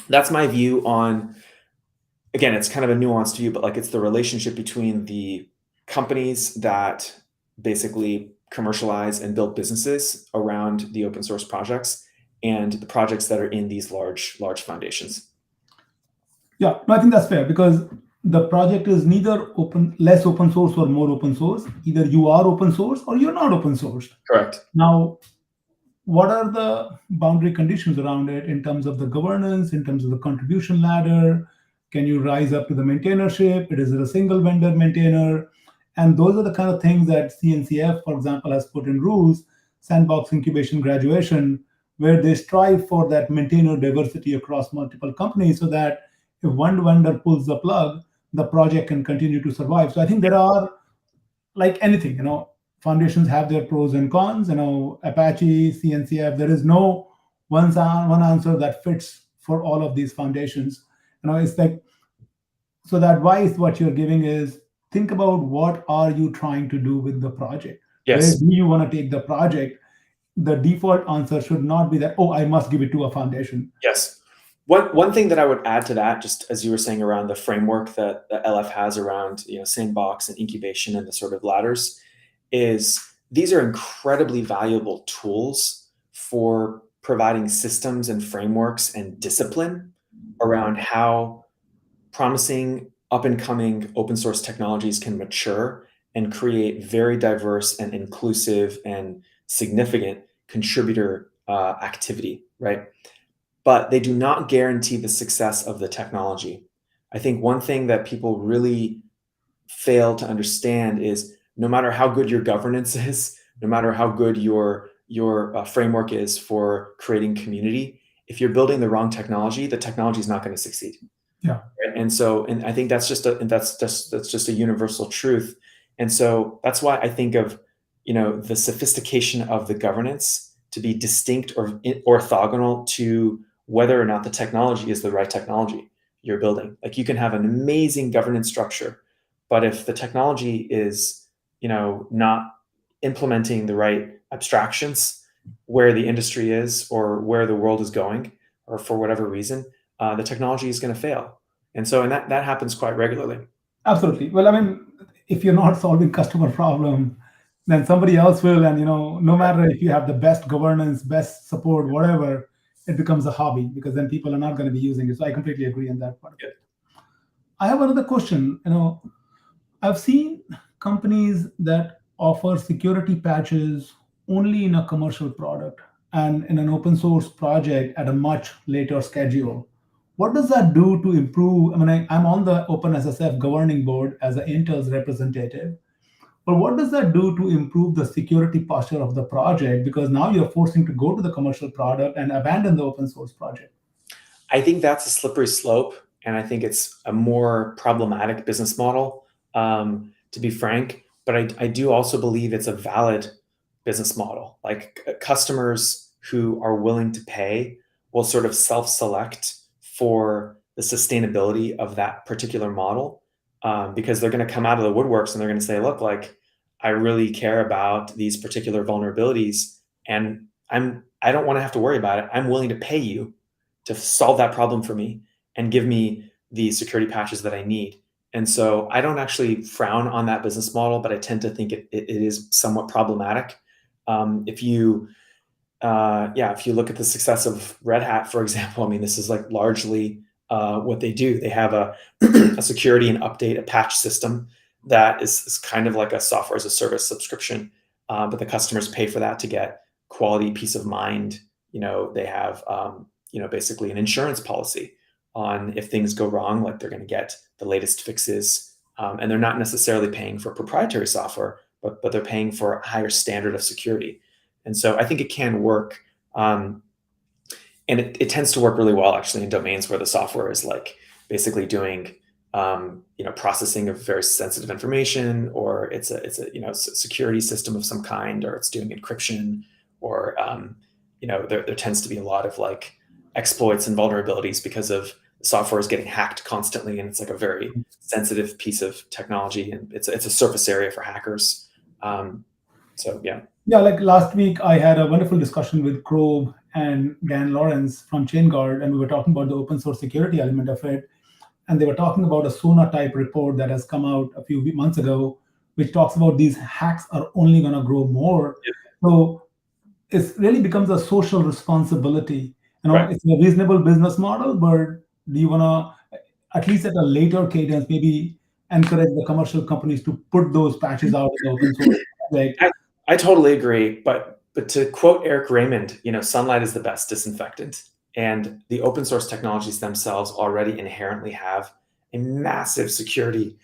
that's my view on, again, it's kind of a nuanced view, but like it's the relationship between the companies that basically commercialize and build businesses around the open source projects and the projects that are in these large foundations. Yeah, no, I think that's fair because the project is neither less open source or more open source. Either you are open source or you're not open source. Correct. Now, what are the boundary conditions around it in terms of the governance, in terms of the contribution ladder? Can you rise up to the maintainership? It is a single vendor maintainer? And those are the kind of things that CNCF, for example, has put in rules, sandbox incubation graduation, where they strive for that maintainer diversity across multiple companies so that if one vendor pulls the plug, the project can continue to survive. So I think there are, like anything, foundations have their pros and cons. Apache, CNCF, there is no one answer that fits for all of these foundations. It's like, so the advice what you're giving is think about what are you trying to do with the project. Where Yes. do you want to take the project? The default answer should not be that, oh, I must give it to a foundation. Yes. One thing that I would add to that, just as you were saying around the framework that the LF has around sandbox and incubation and the sort of ladders, is these are incredibly valuable tools for providing systems and frameworks and discipline around how promising up and coming open source technologies can mature and create very diverse and inclusive and significant contributor activity, right? But they do not guarantee the success of the technology. I think one thing that people really fail to understand is no matter how good your governance is, no matter how good your framework is for creating community, if you're building the wrong technology, the technology is not going to succeed. Yeah. And I think that's just a universal truth. And so that's why I think of the sophistication of the governance to be distinct or orthogonal to whether or not the technology is the right technology you're building. Like you can have an amazing governance structure, but if the technology is, not implementing the right abstractions where the industry is or where the world is going, or for whatever reason, the technology is going to fail. And that happens quite regularly. Absolutely. Well, I mean, if you're not solving customer problem, then somebody else will. And no matter if you have the best governance, best support, whatever, it becomes a hobby because then people are not going to be using it. So I completely agree on that part. Yeah. I have another question. I've seen companies that offer security patches only in a commercial product and in an open source project at a much later schedule. What does that do to improve? I mean, I'm on the OpenSSF governing board as an Intel's representative, but what does that do to improve the security posture of the project? Because now you're forcing to go to the commercial product and abandon the open source project. I think that's a slippery slope, and I think it's a more problematic business model, to be frank. But I do also believe it's a valid business model. Like customers who are willing to pay will sort of self-select for the sustainability of that particular model, because they're going to come out of the woodworks and they're going to say, look, like I really care about these particular vulnerabilities, and I don't want to have to worry about it. I'm willing to pay you to solve that problem for me and give me the security patches that I need. And so I don't actually frown on that business model, but I tend to think it is somewhat problematic. If you look at the success of Red Hat, for example, I mean, this is like largely what they do. They have a, a security and update, a patch system that is kind of like a software as a service subscription, but the customers pay for that to get quality, peace of mind. They have basically an insurance policy on if things go wrong, like they're going to get the latest fixes, and they're not necessarily paying for proprietary software, but they're paying for a higher standard of security. And so I think it can work. And it tends to work really well actually in domains where the software is like basically doing, processing of very sensitive information, or it's a security system of some kind, or it's doing encryption, or, there tends to be a lot of like exploits and vulnerabilities because of the software is getting hacked constantly. And it's like a very sensitive piece of technology, and it's a surface area for hackers. Yeah. Yeah, like last week, I had a wonderful discussion with Chrome and Dan Lawrence from ChainGuard, and we were talking about the open source security element of it. And they were talking about a SONA type report that has come out a few months ago, which talks about these hacks are only going to grow more. So it really becomes a social responsibility. Right. It's a reasonable business model, but do you want to, at least at a later cadence, maybe encourage the commercial companies to put those patches out in the open source project? I totally agree, but to quote Eric Raymond, sunlight is the best disinfectant, and the open source technologies themselves already inherently have a massive security,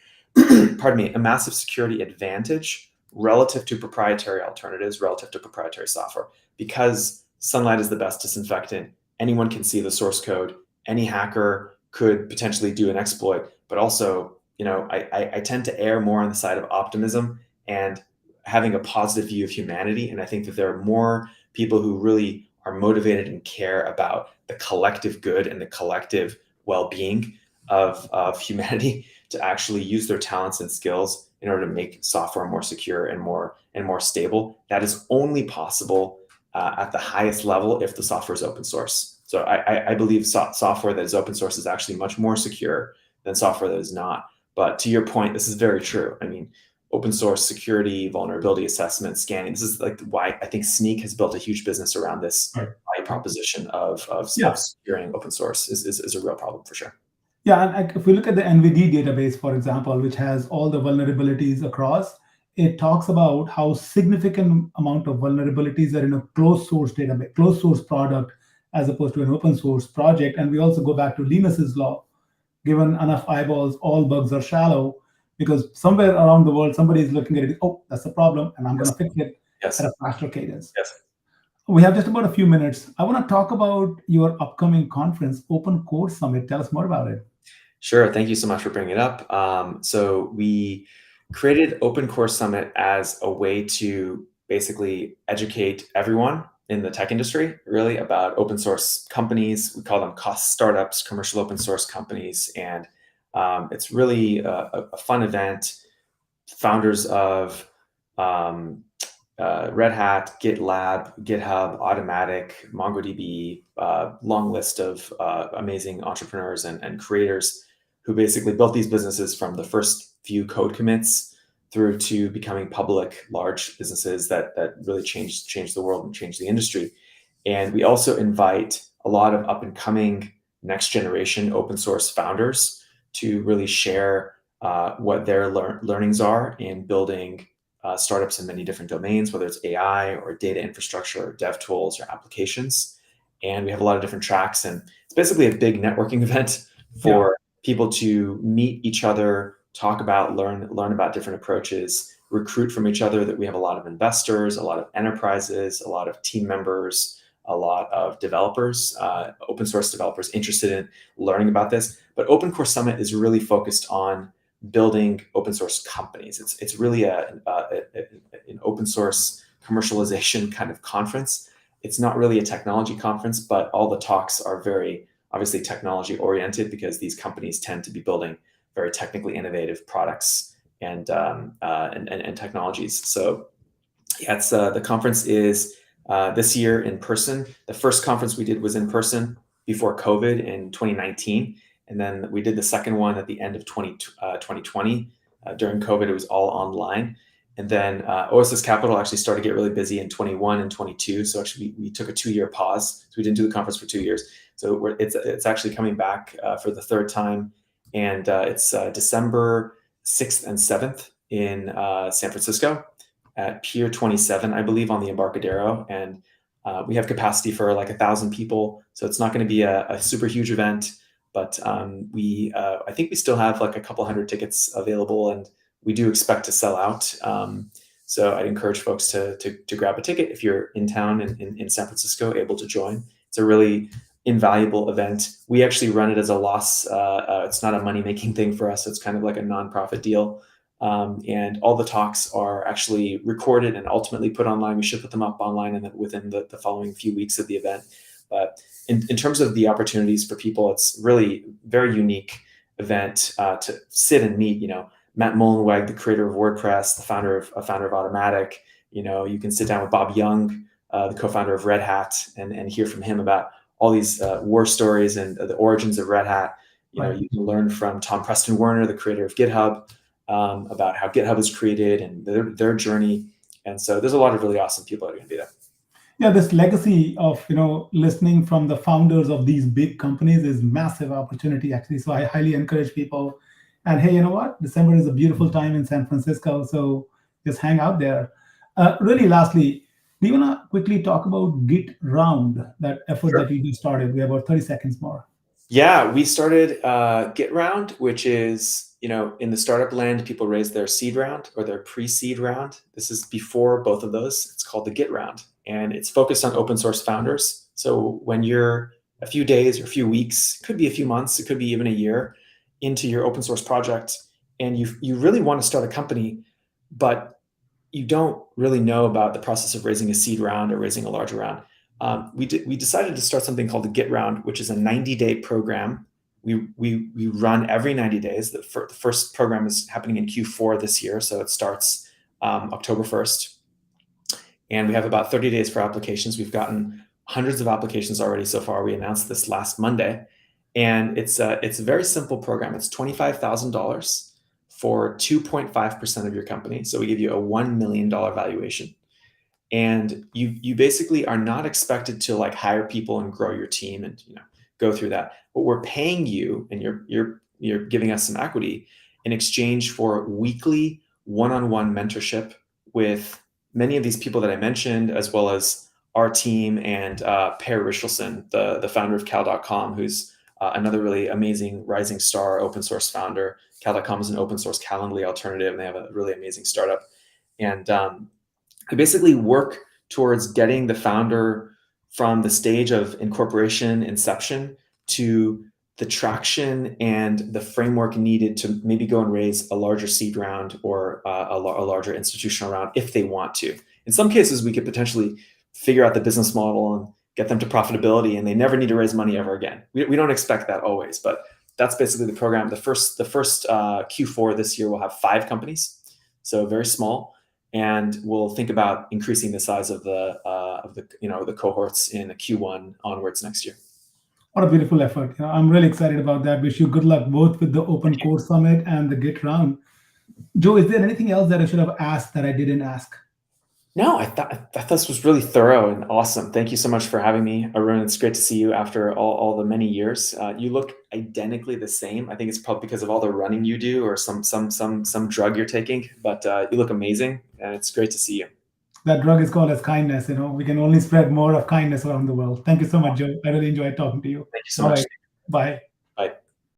pardon me, a massive security advantage relative to proprietary alternatives, relative to proprietary software, because sunlight is the best disinfectant. Anyone can see the source code. Any hacker could potentially do an exploit, but also, I tend to err more on the side of optimism and having a positive view of humanity. And I think that there are more people who really are motivated and care about the collective good and the collective well-being of humanity to actually use their talents and skills in order to make software more secure and more stable. That is only possible at the highest level if the software is open source. So I believe software that is open source is actually much more secure than software that is not. But to your point, this is very true. I mean, open source security, vulnerability assessment, scanning. This is like why I think Snyk has built a huge business around this value proposition of securing open source is a real problem for sure. Yeah, and if we look at the NVD database, for example, which has all the vulnerabilities across, it talks about how significant amount of vulnerabilities are in a closed source database, closed source product, as opposed to an open source project. And we also go back to Linus's law: given enough eyeballs, all bugs are shallow, because somewhere around the world, somebody is looking at it, oh, that's a problem, and I'm going to fix it at a faster cadence. Yes. We have just about a few minutes. I want to talk about your upcoming conference, Open Core Summit. Tell us more about it. Sure. Thank you so much for bringing it up. So we created Open Core Summit as a way to basically educate everyone in the tech industry, really, about open source companies. We call them cost startups, commercial open source companies. And it's really a fun event. Founders of Red Hat, GitLab, GitHub, Automatic, MongoDB, long list of amazing entrepreneurs and creators who basically built these businesses from the first few code commits through to becoming public, large businesses that really changed the world and changed the industry. And we also invite a lot of up and coming next generation open source founders to really share what their learnings are in building startups in many different domains, whether it's AI or data infrastructure or dev tools or applications. And we have a lot of different tracks, and it's basically a big networking event for people to meet each other, talk about, learn about different approaches, recruit from each other. That we have a lot of investors, a lot of enterprises, a lot of team members, a lot of developers, open source developers interested in learning about this. But Open Core Summit is really focused on building open source companies. It's really an open source commercialization kind of conference. It's not really a technology conference, but all the talks are very obviously technology oriented, because these companies tend to be building very technically innovative products and technologies. So yeah, it's the conference is this year in person. The first conference we did was in person before COVID in 2019. And then we did the second one at the end of 2020. During COVID, it was all online. And then OSS Capital actually started to get really busy in 21 and 22. So actually we took a 2-year pause. So we didn't do the conference for 2 years. So it's actually coming back for the third time. And it's December 6th and 7th in San Francisco at Pier 27, I believe, on the Embarcadero. And we have capacity for like 1,000 people. So it's not going to be a super huge event. But I think we still have like a couple hundred tickets available, and we do expect to sell out. So I'd encourage folks to grab a ticket if you're in town in San Francisco, able to join. It's a really invaluable event. We actually run it as a loss. It's not a money-making thing for us. It's kind of like a nonprofit deal. And all the talks are actually recorded and ultimately put online. We should put them up online and then within the following few weeks of the event. But in terms of the opportunities for people, it's really very unique event to sit and meet. Matt Mullenweg, the creator of WordPress, the founder of Automatic. You can sit down with Bob Young, the co-founder of Red Hat, and hear from him about all these war stories and the origins of Red Hat. Right. You can learn from Tom Preston Werner, the creator of GitHub, about how GitHub was created and their journey. And so there's a lot of really awesome people that are going to be there. Yeah, this legacy of listening from the founders of these big companies is massive opportunity actually. So I highly encourage people. And hey, you know what? December is a beautiful time in San Francisco, so just hang out there. Really, lastly, do you want to quickly talk about Git Round, that effort Sure. that you just started? We have about 30 seconds more. Yeah, we started Git Round, which is, in the startup land, people raise their seed round or their pre-seed round. This is before both of those. It's called the Git Round, and it's focused on open source founders. So when you're a few days or a few weeks, it could be a few months, it could be even a year into your open source project, and you really want to start a company, but you don't really know about the process of raising a seed round or raising a larger round. We decided to start something called the Git Round, which is a 90-day program. We run every 90 days. The first program is happening in Q4 this year, so it starts October 1st. And we have about 30 days for applications. We've gotten hundreds of applications already so far. We announced this last Monday. And it's a very simple program. It's $25,000 for 2.5% of your company. So we give you a $1 million valuation. And you basically are not expected to hire people and grow your team and go through that. But we're paying you, and you're giving us some equity in exchange for weekly one-on-one mentorship with many of these people that I mentioned, as well as our team and Per Richelson, the founder of Cal.com, who's another really amazing rising star open source founder. Cal.com is an open source Calendly alternative, and they have a really amazing startup. And I basically work towards getting the founder from the stage of incorporation, inception, to the traction and the framework needed to maybe go and raise a larger seed round or a larger institutional round if they want to. In some cases, we could potentially figure out the business model and get them to profitability, and they never need to raise money ever again. We don't expect that always, but that's basically the program. The first Q4 this year will have 5 companies, so very small. And we'll think about increasing the size of the cohorts in Q1 onwards next year. What a beautiful effort. I'm really excited about that. Wish you good luck both with the Open Core Summit and the Git Round. Joe, is there anything else that I should have asked that I didn't ask? No, I thought this was really thorough and awesome. Thank you so much for having me, Arun. It's great to see you after all the many years. You look identically the same. I think it's probably because of all the running you do or some drug you're taking, but you look amazing, and it's great to see you. That drug is called as kindness. We can only spread more of kindness around the world. Thank you so much, Joe. I really enjoyed talking to you. Thank you so much. Bye.